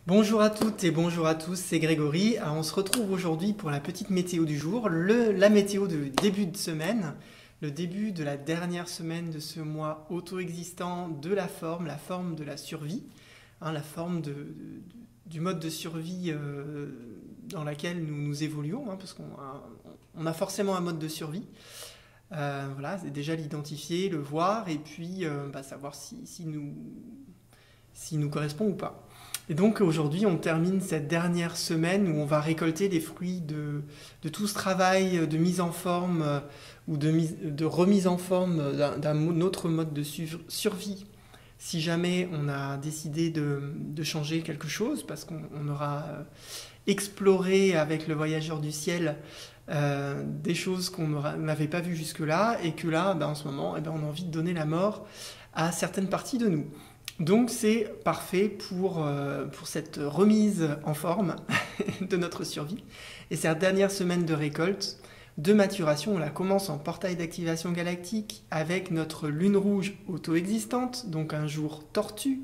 Bonjour à toutes et bonjour à tous, c'est Grégory. Alors, on se retrouve aujourd'hui pour la petite météo du jour, la météo de début de semaine, le début de la dernière semaine de ce mois auto-existant de la forme de la survie, la forme du mode de survie dans laquelle nous évoluons, parce qu'on a forcément un mode de survie. Voilà, c'est déjà l'identifier, le voir et puis savoir s'il nous correspond ou pas. Et donc aujourd'hui, on termine cette dernière semaine où on va récolter les fruits de tout ce travail de mise en forme ou de remise en forme d'un autre mode de survie. Si jamais on a décidé de changer quelque chose, parce qu'on aura exploré avec le voyageur du ciel des choses qu'on n'avait pas vues jusque-là, et que là, en ce moment, on a envie de donner la mort à certaines parties de nous. Donc c'est parfait pour cette remise en forme de notre survie. Et cette dernière semaine de récolte, de maturation, on la commence en portail d'activation galactique avec notre lune rouge auto-existante, donc un jour tortue,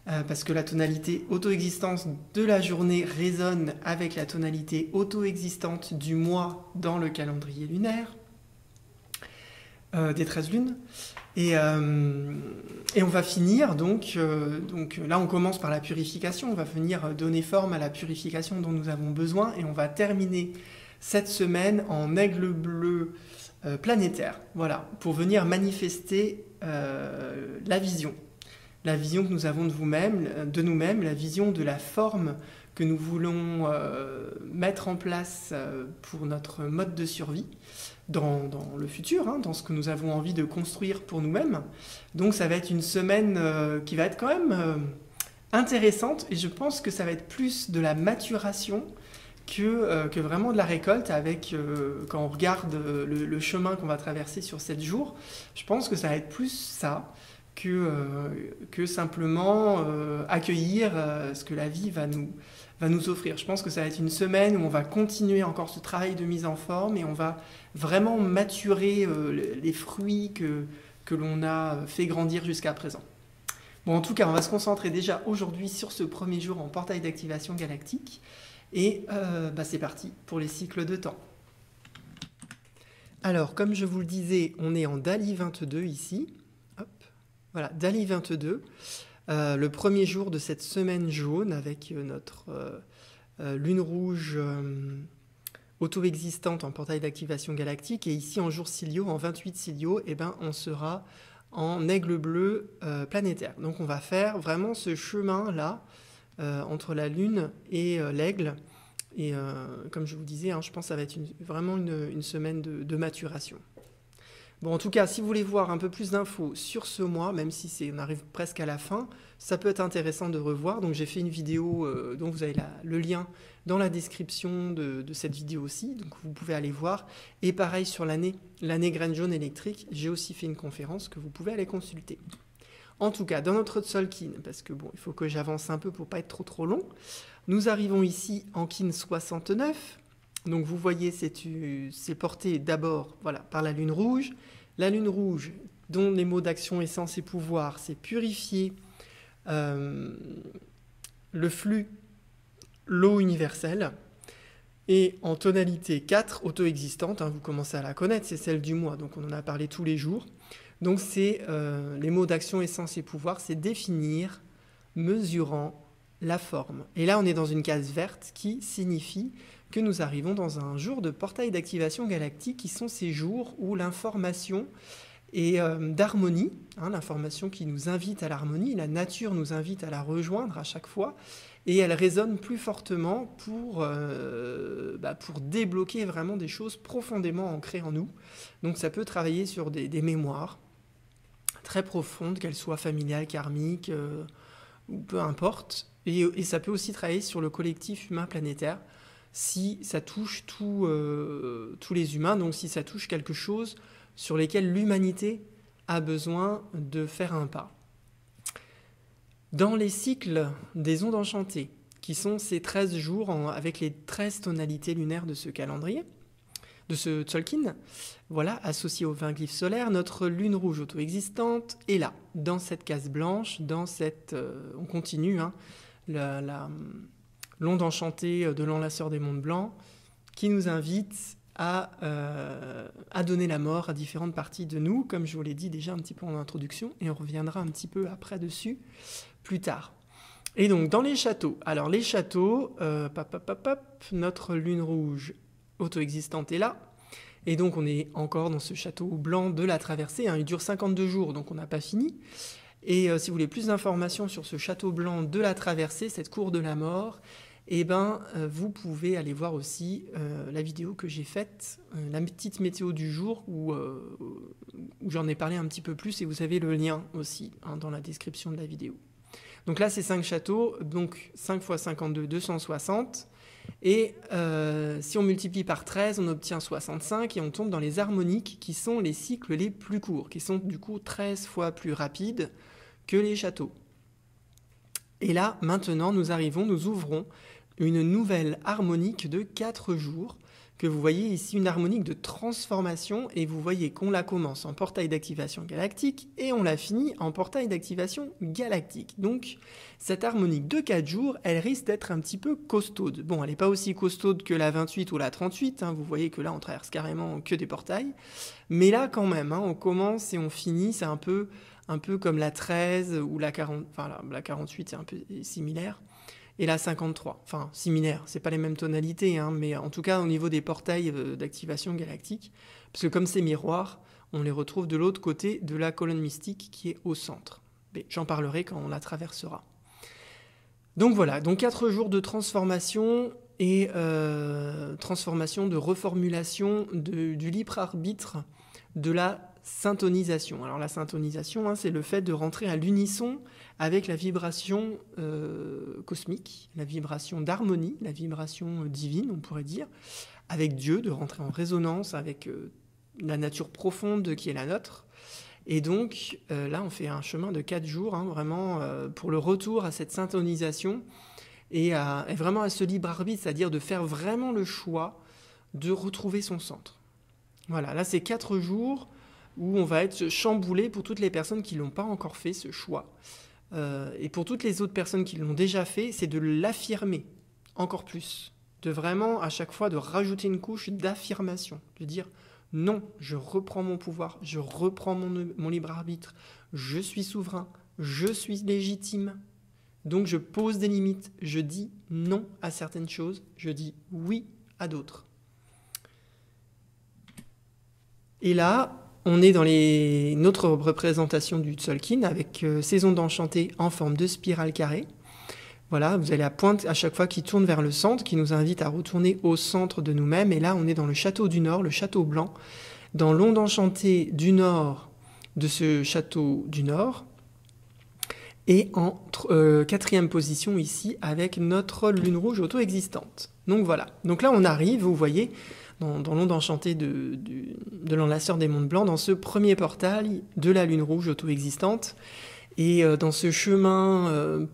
parce que la tonalité auto-existence de la journée résonne avec la tonalité auto-existante du mois dans le calendrier lunaire, des 13 lunes. Et on va finir, donc là on commence par la purification, on va venir donner forme à la purification dont nous avons besoin, et on va terminer cette semaine en aigle bleu planétaire, voilà, pour venir manifester la vision que nous avons de nous-mêmes, la vision de la forme que nous voulons mettre en place pour notre mode de survie dans le futur, dans ce que nous avons envie de construire pour nous-mêmes. Donc ça va être une semaine qui va être quand même intéressante, et je pense que ça va être plus de la maturation que vraiment de la récolte, avec quand on regarde le chemin qu'on va traverser sur 7 jours, je pense que ça va être plus ça que simplement accueillir ce que la vie va nous offrir. Je pense que ça va être une semaine où on va continuer encore ce travail de mise en forme, et on va vraiment maturer les fruits que l'on a fait grandir jusqu'à présent. Bon, en tout cas, on va se concentrer déjà aujourd'hui sur ce premier jour en portail d'activation galactique, et c'est parti pour les cycles de temps. Alors, comme je vous le disais, on est en Dali 22 ici. Hop, voilà, Dali 22. Le premier jour de cette semaine jaune avec notre lune rouge auto-existante en portail d'activation galactique, et ici en jour Cilio, en 28 Cilio, on sera en aigle bleu planétaire. Donc on va faire vraiment ce chemin-là entre la lune et l'aigle, et comme je vous disais, je pense que ça va être vraiment une semaine de maturation. Bon, en tout cas, si vous voulez voir un peu plus d'infos sur ce mois, même si on arrive presque à la fin, ça peut être intéressant de revoir. Donc j'ai fait une vidéo dont vous avez le lien dans la description de cette vidéo aussi, donc vous pouvez aller voir. Et pareil sur l'année graine jaune électrique, j'ai aussi fait une conférence que vous pouvez aller consulter. En tout cas, dans notre Tzolk'in, parce que bon, il faut que j'avance un peu pour pas être trop long, nous arrivons ici en Kin 69. Donc vous voyez, c'est porté d'abord par la lune rouge. La lune rouge, dont les mots d'action, essence et pouvoir, c'est purifier le flux, l'eau universelle, et en tonalité 4, auto-existante, vous commencez à la connaître, c'est celle du mois, donc on en a parlé tous les jours. Donc c'est les mots d'action, essence et pouvoir, c'est définir, mesurant la forme. Et là on est dans une case verte qui signifie que nous arrivons dans un jour de portail d'activation galactique, qui sont ces jours où l'information est d'harmonie, l'information qui nous invite à l'harmonie, la nature nous invite à la rejoindre à chaque fois, et elle résonne plus fortement pour débloquer vraiment des choses profondément ancrées en nous. Donc ça peut travailler sur des mémoires très profondes, qu'elles soient familiales, karmiques, ou peu importe, et ça peut aussi travailler sur le collectif humain planétaire, si ça touche tous les humains, donc si ça touche quelque chose sur lesquels l'humanité a besoin de faire un pas. Dans les cycles des ondes enchantées, qui sont ces 13 jours avec les 13 tonalités lunaires de ce calendrier, de ce Tzolk'in, associé aux 20 glyphes solaires, notre lune rouge auto-existante est là, dans cette case blanche, on continue, l'onde enchantée de l'enlaceur des monts blancs, qui nous invite à donner la mort à différentes parties de nous, comme je vous l'ai dit déjà un petit peu en introduction, et on reviendra un petit peu après dessus plus tard. Et donc dans les châteaux, alors les châteaux, notre lune rouge auto-existante est là, et donc on est encore dans ce château blanc de la traversée, hein, il dure 52 jours, donc on n'a pas fini. Et si vous voulez plus d'informations sur ce château blanc de la traversée, cette cour de la mort, eh ben, vous pouvez aller voir aussi la vidéo que j'ai faite, la petite météo du jour, où j'en ai parlé un petit peu plus, et vous avez le lien aussi hein, dans la description de la vidéo. Donc là, c'est 5 châteaux, donc 5 x 52, 260. Et si on multiplie par 13, on obtient 65, et on tombe dans les harmoniques, qui sont les cycles les plus courts, qui sont du coup 13 fois plus rapides que les châteaux. Et là, maintenant, nous ouvrons une nouvelle harmonique de 4 jours, que vous voyez ici, une harmonique de transformation, et vous voyez qu'on la commence en portail d'activation galactique, et on la finit en portail d'activation galactique. Donc, cette harmonique de 4 jours, elle risque d'être un petit peu costaude. Bon, elle n'est pas aussi costaude que la 28 ou la 38, hein, vous voyez que là, on traverse carrément que des portails, mais là, quand même, hein, on commence et on finit, c'est un peu comme la 13 ou la 40, enfin la 48 est un peu similaire, et la 53, enfin similaire, c'est pas les mêmes tonalités, hein, mais en tout cas au niveau des portails d'activation galactique, parce que comme c'est miroir, on les retrouve de l'autre côté de la colonne mystique qui est au centre. Mais j'en parlerai quand on la traversera. Donc voilà, donc 4 jours de transformation et transformation, de reformulation du libre arbitre de la syntonisation. Alors la syntonisation, hein, c'est le fait de rentrer à l'unisson avec la vibration cosmique, la vibration d'harmonie, la vibration divine, on pourrait dire, avec Dieu, de rentrer en résonance avec la nature profonde qui est la nôtre. Et donc là, on fait un chemin de 4 jours, hein, vraiment pour le retour à cette syntonisation et vraiment à ce libre arbitre, c'est-à-dire de faire vraiment le choix de retrouver son centre. Voilà, là c'est 4 jours où on va être chamboulé pour toutes les personnes qui ne l'ont pas encore fait, ce choix. Et pour toutes les autres personnes qui l'ont déjà fait, c'est de l'affirmer encore plus. De vraiment, à chaque fois, de rajouter une couche d'affirmation. De dire, non, je reprends mon pouvoir, je reprends mon libre arbitre, je suis souverain, je suis légitime. Donc je pose des limites, je dis non à certaines choses, je dis oui à d'autres. Et là, on est dans notre représentation du Tzolk'in avec ces ondes enchantées en forme de spirale carrée. Voilà, vous avez la pointe à chaque fois qui tourne vers le centre, qui nous invite à retourner au centre de nous-mêmes. Et là, on est dans le château du Nord, le château blanc, dans l'onde enchantée du Nord de ce château du Nord. Et en 4e position ici, avec notre lune rouge auto-existante. Donc voilà, donc là on arrive, vous voyez, dans l'onde enchantée de l'enlaceur des monts blancs, dans ce premier portail de la lune rouge auto-existante, et dans ce chemin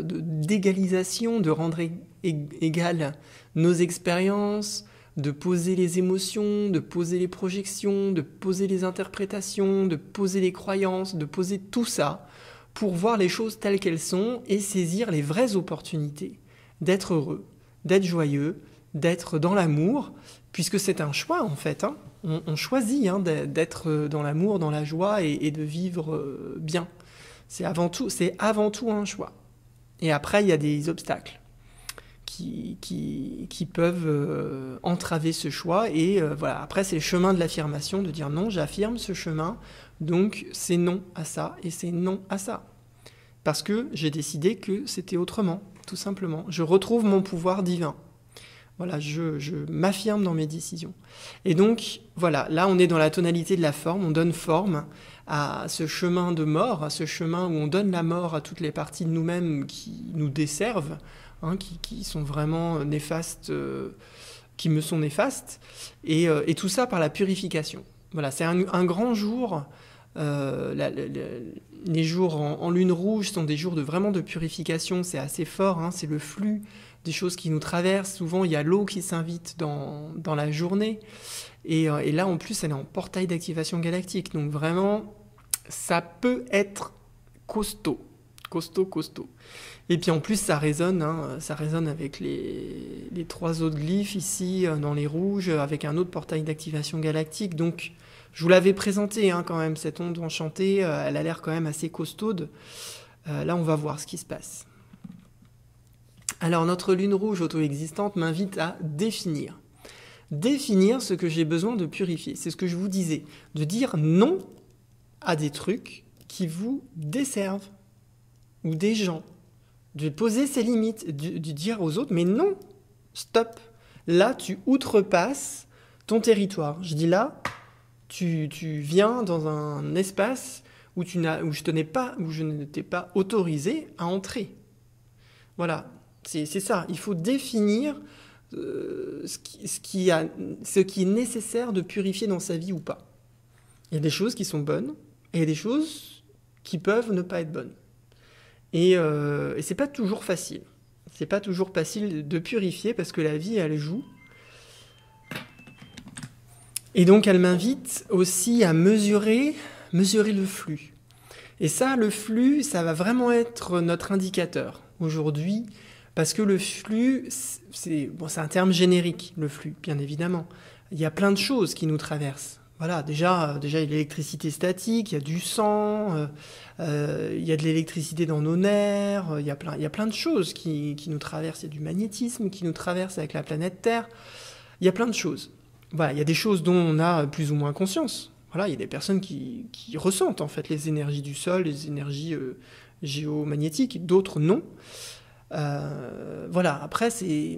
d'égalisation, de rendre égales nos expériences, de poser les émotions, de poser les projections, de poser les interprétations, de poser les croyances, de poser tout ça, pour voir les choses telles qu'elles sont et saisir les vraies opportunités d'être heureux, d'être joyeux, d'être dans l'amour, puisque c'est un choix en fait. Hein. On choisit hein, d'être dans l'amour, dans la joie et de vivre bien. C'est avant tout un choix. Et après, il y a des obstacles qui peuvent entraver ce choix. Et voilà. Après, c'est le chemin de l'affirmation, de dire non, j'affirme ce chemin, donc c'est non à ça et c'est non à ça. Parce que j'ai décidé que c'était autrement, tout simplement. Je retrouve mon pouvoir divin. Voilà, je m'affirme dans mes décisions. Et donc, voilà, là on est dans la tonalité de la forme, on donne forme à ce chemin de mort, à ce chemin où on donne la mort à toutes les parties de nous-mêmes qui nous desservent, hein, qui sont vraiment néfastes, qui me sont néfastes, et tout ça par la purification. Voilà, c'est un grand jour. Les jours en lune rouge sont des jours vraiment de purification, c'est assez fort, hein, c'est le flux des choses qui nous traversent. Souvent, il y a l'eau qui s'invite dans la journée. Et là, en plus, elle est en portail d'activation galactique. Donc vraiment, ça peut être costaud. Costaud. Et puis en plus, ça résonne, hein, ça résonne avec les 3 autres glyphes ici, dans les rouges, avec un autre portail d'activation galactique. Donc, je vous l'avais présenté hein, quand même, cette onde enchantée, elle a l'air quand même assez costaude. Là, on va voir ce qui se passe. Alors, notre lune rouge auto-existante m'invite à définir. Définir ce que j'ai besoin de purifier. C'est ce que je vous disais. De dire non à des trucs qui vous desservent. Ou des gens. De poser ses limites. De dire aux autres, mais non, stop. Là, tu outrepasses ton territoire. Je dis là, tu viens dans un espace où je ne t'ai pas autorisé à entrer. Voilà, c'est ça. Il faut définir ce qui est nécessaire de purifier dans sa vie ou pas. Il y a des choses qui sont bonnes et il y a des choses qui peuvent ne pas être bonnes. Et c'est pas toujours facile. C'est pas toujours facile de purifier parce que la vie, elle joue. Et donc, elle m'invite aussi à mesurer le flux. Et ça, le flux, ça va vraiment être notre indicateur aujourd'hui. Parce que le flux, c'est un terme générique, le flux, bien évidemment. Il y a plein de choses qui nous traversent. Voilà, déjà il y a l'électricité statique, il y a du sang, il y a de l'électricité dans nos nerfs, il y a plein de choses qui nous traversent. Il y a du magnétisme qui nous traverse avec la planète Terre. Il y a plein de choses. Voilà, il y a des choses dont on a plus ou moins conscience. Voilà, il y a des personnes qui ressentent en fait les énergies du sol, les énergies géomagnétiques, d'autres non. Voilà, après c'est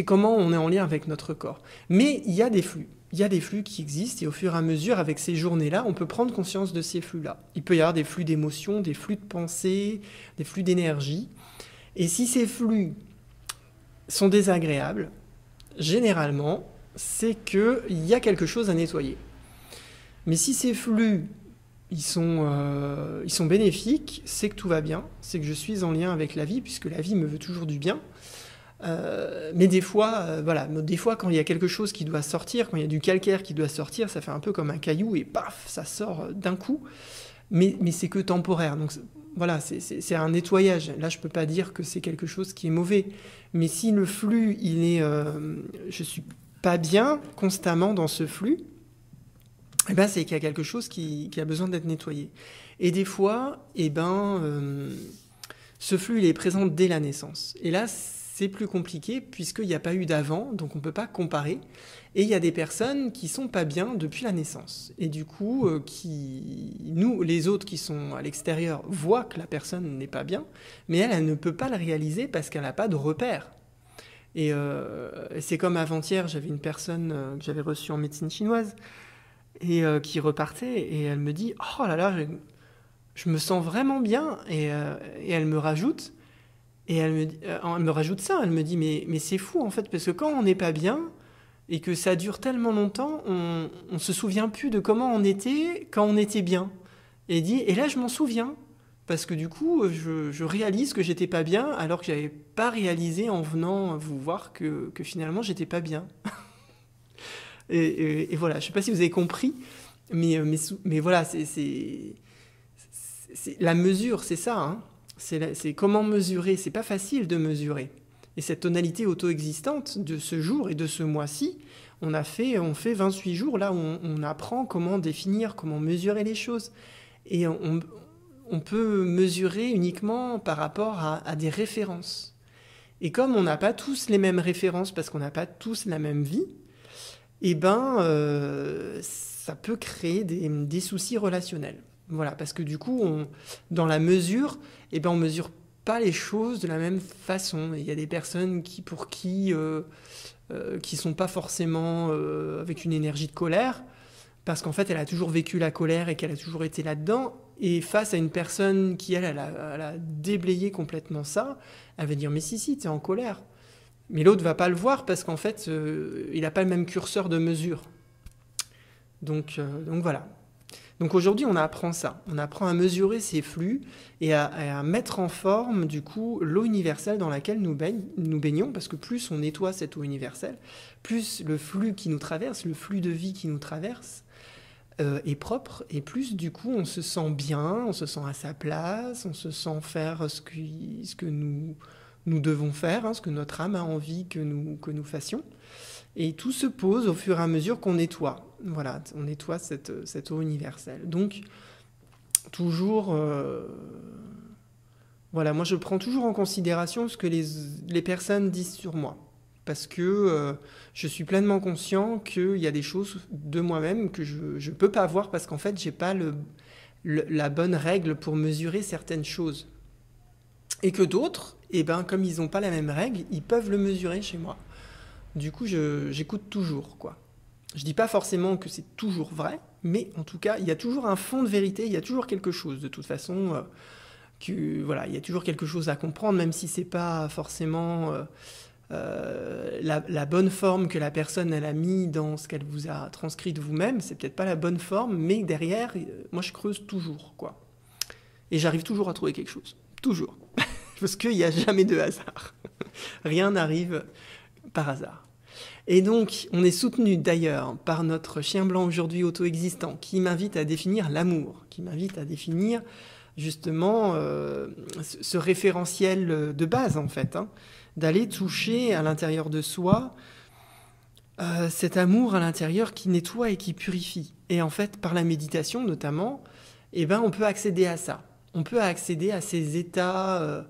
comment on est en lien avec notre corps. Mais il y a des flux. Il y a des flux qui existent et au fur et à mesure, avec ces journées-là, on peut prendre conscience de ces flux-là. Il peut y avoir des flux d'émotions, des flux de pensée, des flux d'énergie. Et si ces flux sont désagréables, généralement, c'est qu'il y a quelque chose à nettoyer. Mais si ces flux ils sont bénéfiques, c'est que tout va bien, c'est que je suis en lien avec la vie, puisque la vie me veut toujours du bien. Mais des fois, quand il y a quelque chose qui doit sortir, quand il y a du calcaire qui doit sortir, ça fait un peu comme un caillou et paf, ça sort d'un coup. Mais c'est que temporaire. Donc voilà, c'est un nettoyage. Là, je peux pas dire que c'est quelque chose qui est mauvais. Mais si le flux, je suis pas bien constamment dans ce flux, eh ben, c'est qu'il y a quelque chose qui a besoin d'être nettoyé. Et des fois, ce flux, il est présent dès la naissance. Et là, c'est plus compliqué puisqu'il n'y a pas eu d'avant, donc on ne peut pas comparer. Et il y a des personnes qui ne sont pas bien depuis la naissance. Et du coup, nous, les autres qui sont à l'extérieur, voient que la personne n'est pas bien, mais elle ne peut pas le réaliser parce qu'elle n'a pas de repère. Et c'est comme avant-hier, j'avais une personne que j'avais reçue en médecine chinoise, et qui repartait, et elle me dit « Oh là là, je me sens vraiment bien !» Et elle me rajoute, elle me rajoute ça, elle me dit « Mais c'est fou en fait, parce que quand on n'est pas bien, et que ça dure tellement longtemps, on ne se souvient plus de comment on était quand on était bien. » Et dit « Et là, je m'en souviens, parce que du coup, je réalise que j'étais pas bien, alors que j'avais pas réalisé en venant vous voir que finalement, j'étais pas bien. » Et voilà, je ne sais pas si vous avez compris, mais voilà, c'est la mesure, c'est ça. Hein. C'est comment mesurer, c'est pas facile de mesurer. Et cette tonalité auto-existante de ce jour et de ce mois-ci, on fait 28 jours là où on apprend comment définir, comment mesurer les choses. Et on peut mesurer uniquement par rapport à des références. Et comme on n'a pas tous les mêmes références parce qu'on n'a pas tous la même vie, ça peut créer des soucis relationnels. Voilà, parce que du coup, dans la mesure, on mesure pas les choses de la même façon. Il y a des personnes qui sont pas forcément avec une énergie de colère, parce qu'en fait, elle a toujours vécu la colère et qu'elle a toujours été là-dedans. Et face à une personne qui, elle a déblayé complètement ça, elle va dire « Mais si, t'es en colère ». Mais l'autre ne va pas le voir parce qu'en fait, il n'a pas le même curseur de mesure. Donc voilà. Donc aujourd'hui, on apprend ça. On apprend à mesurer ces flux et à mettre en forme, du coup, l'eau universelle dans laquelle nous baignons, parce que plus on nettoie cette eau universelle, plus le flux qui nous traverse, le flux de vie qui nous traverse, est propre, et plus du coup on se sent bien, on se sent à sa place, on se sent faire ce que nous devons faire, hein, ce que notre âme a envie que nous fassions. Et tout se pose au fur et à mesure qu'on nettoie. Voilà, on nettoie cette eau universelle. Donc, toujours... voilà, moi je prends toujours en considération ce que les personnes disent sur moi. Parce que je suis pleinement conscient qu'il y a des choses de moi-même que je ne peux pas voir parce qu'en fait, je n'ai pas la bonne règle pour mesurer certaines choses. Et que d'autres, eh ben, comme ils n'ont pas la même règle, ils peuvent le mesurer chez moi. Du coup, j'écoute toujours, quoi. Je dis pas forcément que c'est toujours vrai, mais en tout cas, il y a toujours un fond de vérité, il y a toujours quelque chose, de toute façon, voilà, il y a toujours quelque chose à comprendre, même si c'est pas forcément la bonne forme que la personne elle a mis dans ce qu'elle vous a transcrit de vous-même, c'est peut-être pas la bonne forme, mais derrière, moi je creuse toujours, quoi. Et j'arrive toujours à trouver quelque chose, toujours, parce qu'il n'y a jamais de hasard. Rien n'arrive par hasard. Et donc, on est soutenu d'ailleurs par notre chien blanc aujourd'hui auto-existant, qui m'invite à définir l'amour, qui m'invite à définir justement ce référentiel de base en fait, hein, d'aller toucher à l'intérieur de soi cet amour à l'intérieur qui nettoie et qui purifie. Et en fait, par la méditation notamment, eh ben, on peut accéder à ça. On peut accéder à ces états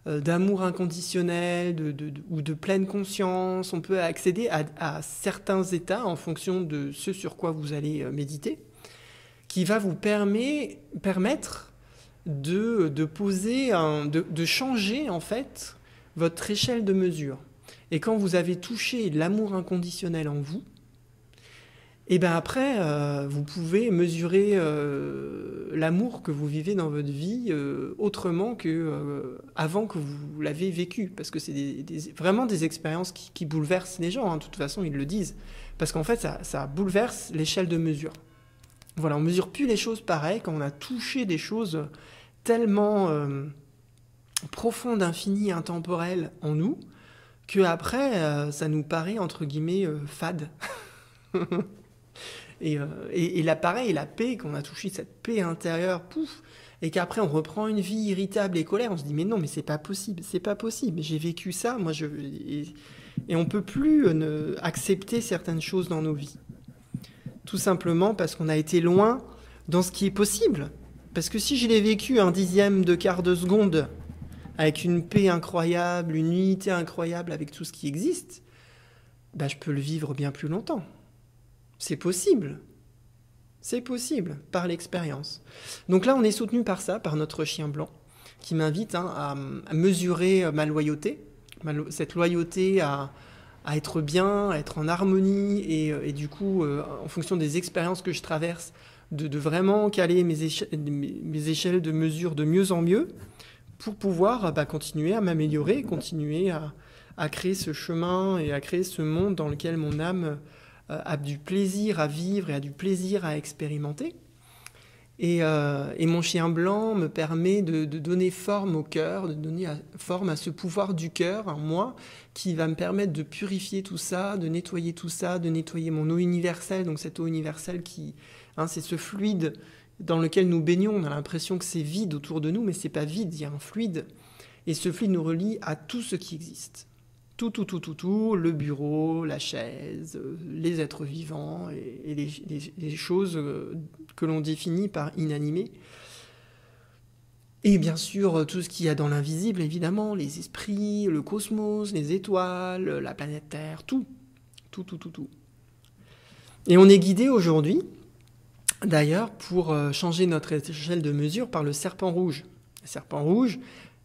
d'amour inconditionnel ou de pleine conscience. On peut accéder à certains états en fonction de ce sur quoi vous allez méditer, qui va vous permettre de poser, de changer en fait votre échelle de mesure. Et quand vous avez touché l'amour inconditionnel en vous, et bien après, vous pouvez mesurer l'amour que vous vivez dans votre vie autrement qu'avant que vous l'avez vécu. Parce que c'est vraiment des expériences qui bouleversent les gens, hein. De toute façon, ils le disent. Parce qu'en fait, ça bouleverse l'échelle de mesure. Voilà, on ne mesure plus les choses pareil quand on a touché des choses tellement profondes, infinies, intemporelles en nous, qu'après, ça nous paraît, entre guillemets, fade. Et là, pareil, la paix, qu'on a touché cette paix intérieure, pouf, et qu'après on reprend une vie irritable et colère, on se dit mais non, mais c'est pas possible, j'ai vécu ça, et on peut plus accepter certaines choses dans nos vies. Tout simplement parce qu'on a été loin dans ce qui est possible. Parce que si je l'ai vécu un dixième de quart de seconde, avec une paix incroyable, une unité incroyable avec tout ce qui existe, bah, je peux le vivre bien plus longtemps. C'est possible. C'est possible, par l'expérience. Donc là, on est soutenu par ça, par notre chien blanc, qui m'invite à mesurer ma loyauté, cette loyauté à être bien, à être en harmonie, et du coup, en fonction des expériences que je traverse, de vraiment caler mes échelles de mesure de mieux en mieux, pour pouvoir continuer à m'améliorer, continuer à créer ce chemin et à créer ce monde dans lequel mon âme a du plaisir à vivre et a du plaisir à expérimenter. Et mon chien blanc me permet de donner forme au cœur, de donner forme à ce pouvoir du cœur en moi, qui va me permettre de purifier tout ça, de nettoyer tout ça, de nettoyer mon eau universelle. Donc cette eau universelle c'est ce fluide dans lequel nous baignons. On a l'impression que c'est vide autour de nous, mais c'est pas vide, il y a un fluide. Et ce fluide nous relie à tout ce qui existe. Tout, le bureau, la chaise, les êtres vivants et les choses que l'on définit par inanimés. Et bien sûr, tout ce qu'il y a dans l'invisible, évidemment, les esprits, le cosmos, les étoiles, la planète Terre, tout. Et on est guidé aujourd'hui, d'ailleurs, pour changer notre échelle de mesure par le serpent rouge. Le serpent rouge,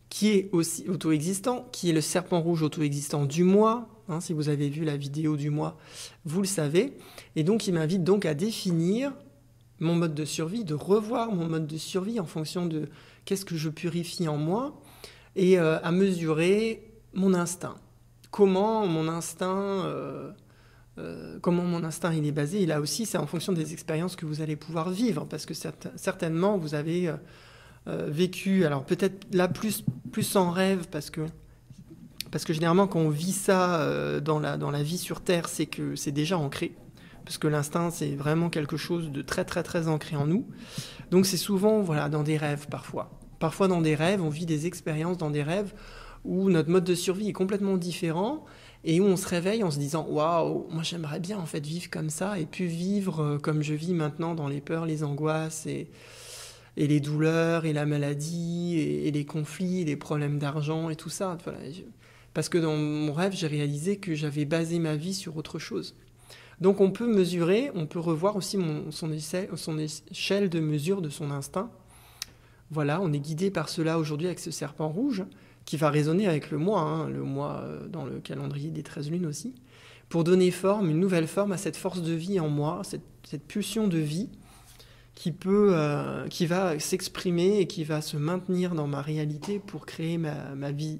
qui est aussi auto-existant, qui est le serpent rouge auto-existant du mois. Hein, si vous avez vu la vidéo du mois, vous le savez. Et donc, il m'invite donc à définir mon mode de survie, de revoir mon mode de survie en fonction de qu'est-ce que je purifie en moi, et à mesurer mon instinct. Comment mon instinct il est basé. Et là aussi, c'est en fonction des expériences que vous allez pouvoir vivre, parce que certainement, vous avez... vécu, alors peut-être là plus en rêve, parce que généralement quand on vit ça dans la vie sur Terre, c'est que c'est déjà ancré. parce que l'instinct, c'est vraiment quelque chose de très très très ancré en nous. Donc c'est souvent voilà, dans des rêves parfois. Parfois dans des rêves, on vit des expériences dans des rêves où notre mode de survie est complètement différent et où on se réveille en se disant « Waouh, moi j'aimerais bien en fait vivre comme ça et puis vivre comme je vis maintenant dans les peurs, les angoisses et les douleurs et la maladie et les conflits, et les problèmes d'argent et tout ça. » Voilà. Parce que dans mon rêve, j'ai réalisé que j'avais basé ma vie sur autre chose. Donc on peut mesurer, on peut revoir aussi son échelle de mesure de son instinct. Voilà, on est guidé par cela aujourd'hui avec ce serpent rouge qui va résonner avec le mois dans le calendrier des 13 lunes aussi, pour donner forme, une nouvelle forme à cette force de vie en moi, cette pulsion de vie qui va s'exprimer et qui va se maintenir dans ma réalité pour créer ma vie.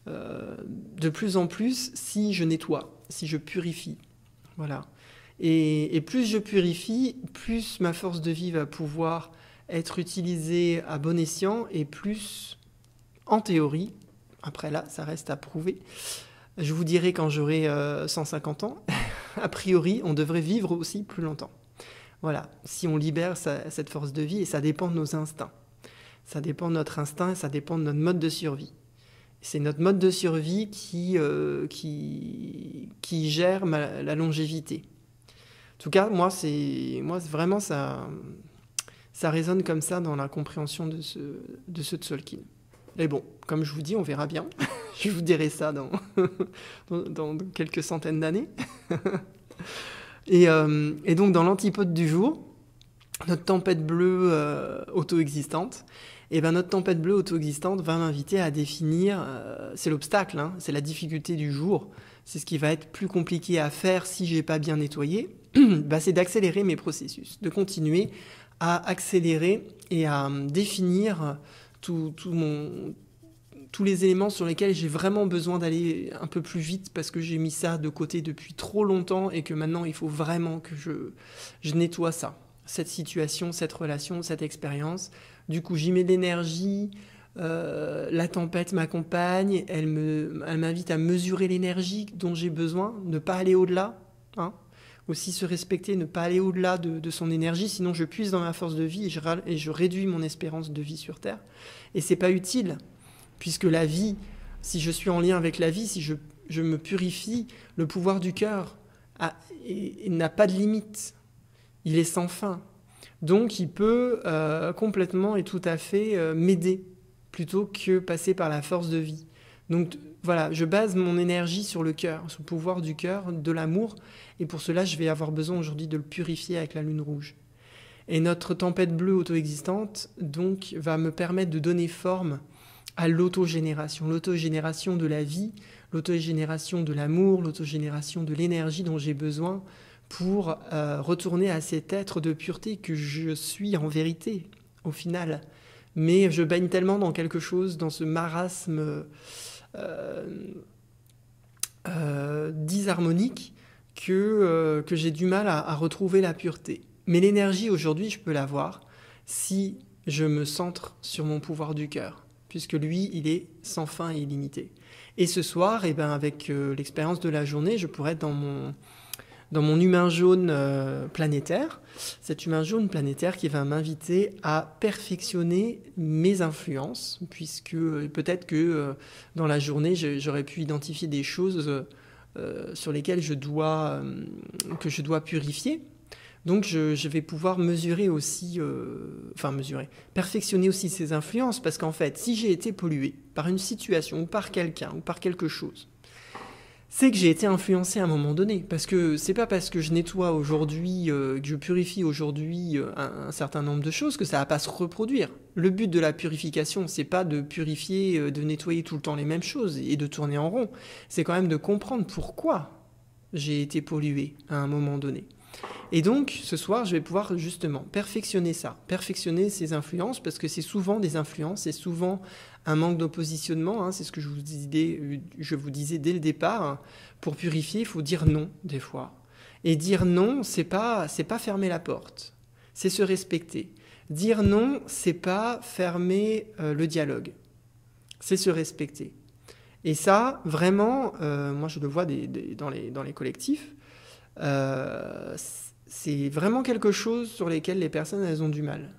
De plus en plus, si je nettoie, si je purifie. Voilà. Et plus je purifie, plus ma force de vie va pouvoir être utilisée à bon escient et plus, en théorie, après là, ça reste à prouver, je vous dirai quand j'aurai 150 ans, a priori, on devrait vivre aussi plus longtemps. Voilà, si on libère cette force de vie, et ça dépend de nos instincts. Ça dépend de notre instinct, et ça dépend de notre mode de survie. C'est notre mode de survie qui gère la longévité. En tout cas, moi vraiment, ça résonne comme ça dans la compréhension de ce Tzolk'in. Et bon, comme je vous dis, on verra bien. Je vous dirai ça dans quelques centaines d'années. Et donc, dans l'antipode du jour, notre tempête bleue auto-existante, notre tempête bleue auto-existante va m'inviter à définir, c'est l'obstacle, hein, c'est la difficulté du jour, c'est ce qui va être plus compliqué à faire si je n'ai pas bien nettoyé, c'est d'accélérer mes processus, de continuer à accélérer et à définir tous les éléments sur lesquels j'ai vraiment besoin d'aller un peu plus vite parce que j'ai mis ça de côté depuis trop longtemps et que maintenant il faut vraiment que je nettoie ça, cette situation, cette relation, cette expérience. Du coup, j'y mets de l'énergie, la tempête m'accompagne, elle m'invite à mesurer l'énergie dont j'ai besoin, ne pas aller au-delà, hein. Aussi se respecter, ne pas aller au-delà de son énergie, sinon je puise dans ma force de vie et je réduis mon espérance de vie sur Terre. Et c'est pas utile, puisque la vie, si je suis en lien avec la vie, si je me purifie, le pouvoir du cœur n'a pas de limite, il est sans fin. Donc il peut complètement et tout à fait m'aider, plutôt que passer par la force de vie. Donc voilà, je base mon énergie sur le cœur, sur le pouvoir du cœur, de l'amour, et pour cela je vais avoir besoin aujourd'hui de le purifier avec la lune rouge. Et notre tempête bleue auto-existante donc va me permettre de donner forme à l'autogénération de la vie, l'autogénération de l'amour, l'autogénération de l'énergie dont j'ai besoin pour retourner à cet être de pureté que je suis en vérité, au final. Mais je baigne tellement dans quelque chose, dans ce marasme disharmonique que j'ai du mal à retrouver la pureté. Mais l'énergie, aujourd'hui, je peux l'avoir si je me centre sur mon pouvoir du cœur, puisque lui, il est sans fin et illimité. Et ce soir, avec l'expérience de la journée, je pourrais être dans mon humain jaune planétaire, cet humain jaune planétaire qui va m'inviter à perfectionner mes influences, puisque peut-être que dans la journée, j'aurais pu identifier des choses sur lesquelles que je dois purifier. Donc je vais pouvoir perfectionner aussi ces influences, parce qu'en fait, si j'ai été pollué par une situation ou par quelqu'un ou par quelque chose, c'est que j'ai été influencé à un moment donné. Parce que c'est pas parce que je nettoie aujourd'hui, que je purifie aujourd'hui un certain nombre de choses que ça va pas se reproduire. Le but de la purification, c'est pas de purifier, de nettoyer tout le temps les mêmes choses et de tourner en rond. C'est quand même de comprendre pourquoi j'ai été pollué à un moment donné. Et donc, ce soir, je vais pouvoir justement perfectionner ça, perfectionner ces influences, parce que c'est souvent des influences, c'est souvent un manque d'oppositionnement, hein, c'est ce que je vous disais dès le départ. Hein. Pour purifier, il faut dire non, des fois. Et dire non, c'est pas fermer la porte, c'est se respecter. Dire non, c'est pas fermer le dialogue, c'est se respecter. Et ça, vraiment, moi je le vois dans les collectifs, c'est vraiment quelque chose sur lesquels les personnes, elles ont du mal.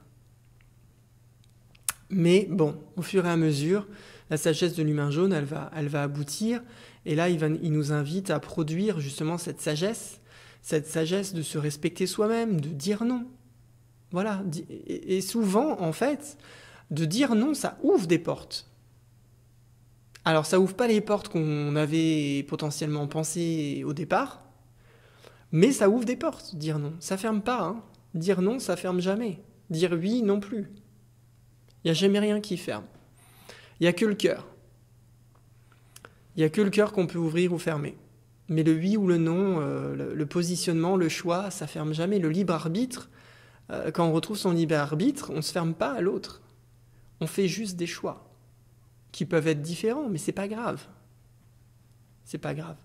Mais bon, au fur et à mesure, la sagesse de l'humain jaune, elle va aboutir. Et là, il nous invite à produire justement cette sagesse de se respecter soi-même, de dire non. Voilà. Et souvent, en fait, de dire non, ça ouvre des portes. Alors, ça ouvre pas les portes qu'on avait potentiellement pensées au départ, mais ça ouvre des portes, dire non. Ça ferme pas, hein. Dire non, ça ferme jamais. Dire oui, non plus. Il n'y a jamais rien qui ferme. Il n'y a que le cœur. Il n'y a que le cœur qu'on peut ouvrir ou fermer. Mais le oui ou le non, le positionnement, le choix, ça ferme jamais. Le libre arbitre, quand on retrouve son libre arbitre, on ne se ferme pas à l'autre. On fait juste des choix qui peuvent être différents, mais c'est pas grave. C'est pas grave.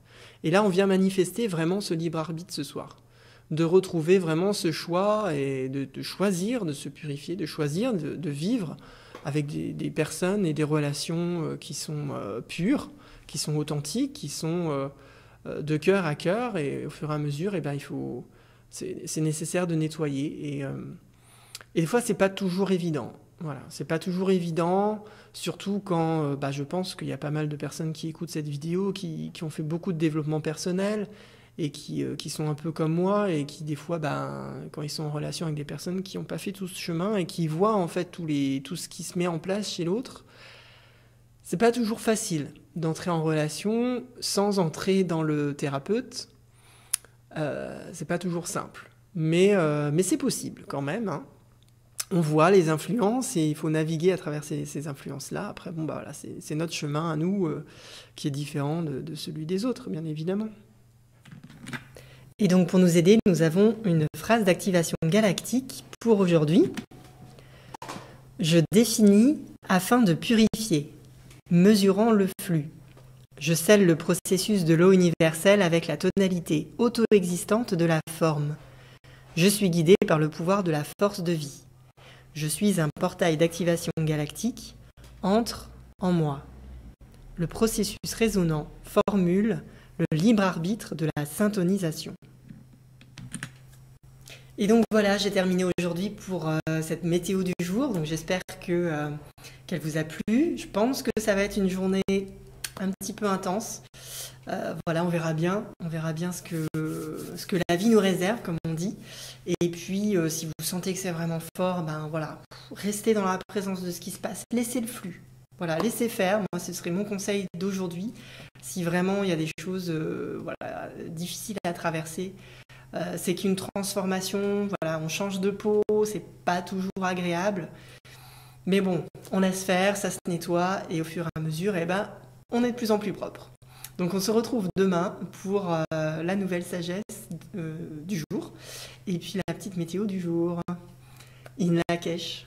Et là, on vient manifester vraiment ce libre arbitre ce soir. De retrouver vraiment ce choix et de choisir, de se purifier, de choisir, de vivre avec des personnes et des relations qui sont pures, qui sont authentiques, qui sont de cœur à cœur. Et au fur et à mesure, c'est nécessaire de nettoyer. Et des fois, c'est pas toujours évident. Voilà, c'est pas toujours évident, surtout quand je pense qu'il y a pas mal de personnes qui écoutent cette vidéo, qui ont fait beaucoup de développement personnel et qui sont un peu comme moi et qui des fois, quand ils sont en relation avec des personnes qui n'ont pas fait tout ce chemin et qui voient en fait tout ce qui se met en place chez l'autre, c'est pas toujours facile d'entrer en relation sans entrer dans le thérapeute. C'est pas toujours simple, mais c'est possible quand même, hein. On voit les influences et il faut naviguer à travers ces influences-là. Après, voilà, c'est notre chemin à nous qui est différent de celui des autres, bien évidemment. Et donc, pour nous aider, nous avons une phrase d'activation galactique pour aujourd'hui. Je définis afin de purifier, mesurant le flux. Je scelle le processus de l'eau universelle avec la tonalité auto-existante de la forme. Je suis guidé par le pouvoir de la force de vie. Je suis un portail d'activation galactique, entre en moi. Le processus résonnant formule le libre arbitre de la syntonisation. Et donc voilà, j'ai terminé aujourd'hui pour cette météo du jour. Donc j'espère qu'elle vous a plu. Je pense que ça va être une journée un petit peu intense. Voilà, on verra bien ce que la vie nous réserve, comme on dit. Et puis, si vous sentez que c'est vraiment fort, voilà, restez dans la présence de ce qui se passe. Laissez le flux. Voilà, laissez faire. Moi, ce serait mon conseil d'aujourd'hui. Si vraiment il y a des choses difficiles à traverser, c'est qu'une transformation, voilà, on change de peau, c'est pas toujours agréable. Mais bon, on laisse faire, ça se nettoie, et au fur et à mesure, on est de plus en plus propre. Donc on se retrouve demain pour la nouvelle sagesse du jour et puis la petite météo du jour. In Lakesh.